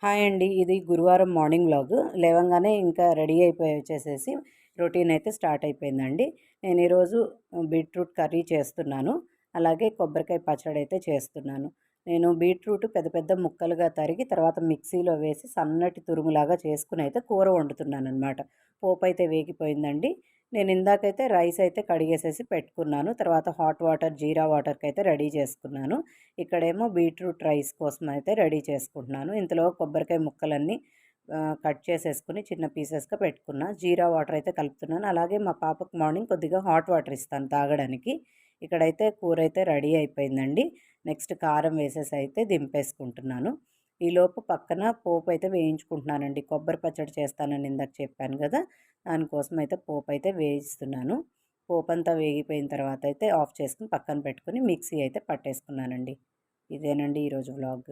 Hi అండి. ఇది గురువారం మార్నింగ్ వ్లాగ్. లేవంగానే ఇంకా రెడీ అయిపోయి వచ్చేసేసి రొటీన్ అయితే స్టార్ట్ అయిపోయిందండి. నేను ఈరోజు బీట్రూట్ కర్రీ చేస్తున్నాను. అలాగే కొబ్బరికాయ పచ్చడి అయితే చేస్తున్నాను. నేను బీట్రూట్ పెద్ద పెద్ద ముక్కలుగా తరిగి తర్వాత మిక్సీలో వేసి సన్నటి తురుములాగా చేసుకుని అయితే కూర వండుతున్నానన్నమాట. పోపు అయితే వేగిపోయిందండి. నేను ఇందాకైతే రైస్ అయితే కడిగేసేసి పెట్టుకున్నాను. తర్వాత హాట్ వాటర్, జీరా వాటర్కి అయితే రెడీ చేసుకున్నాను. ఇక్కడేమో బీట్రూట్ రైస్ కోసం అయితే రెడీ చేసుకుంటున్నాను. ఇంతలో కొబ్బరికాయ ముక్కలన్నీ కట్ చేసేసుకుని చిన్న పీసెస్గా పెట్టుకున్నా. జీరా వాటర్ అయితే కలుపుతున్నాను. అలాగే మా పాపకు మార్నింగ్ కొద్దిగా హాట్ వాటర్ ఇస్తాను తాగడానికి. ఇక్కడైతే కూర అయితే రెడీ అయిపోయిందండి. నెక్స్ట్ కారం వేసేసి అయితే దింపేసుకుంటున్నాను. ఈలోపు పక్కన పోపు అయితే వేయించుకుంటున్నానండి. కొబ్బరి పచ్చడి చేస్తానని ఇందాక చెప్పాను కదా, దానికోసం అయితే పోపు అయితే వేయిస్తున్నాను. పోపంతా వేగిపోయిన తర్వాత అయితే ఆఫ్ చేసుకుని పక్కన పెట్టుకుని మిక్సీ అయితే పట్టేసుకున్నానండి. ఇదేనండి ఈరోజు వ్లాగ్.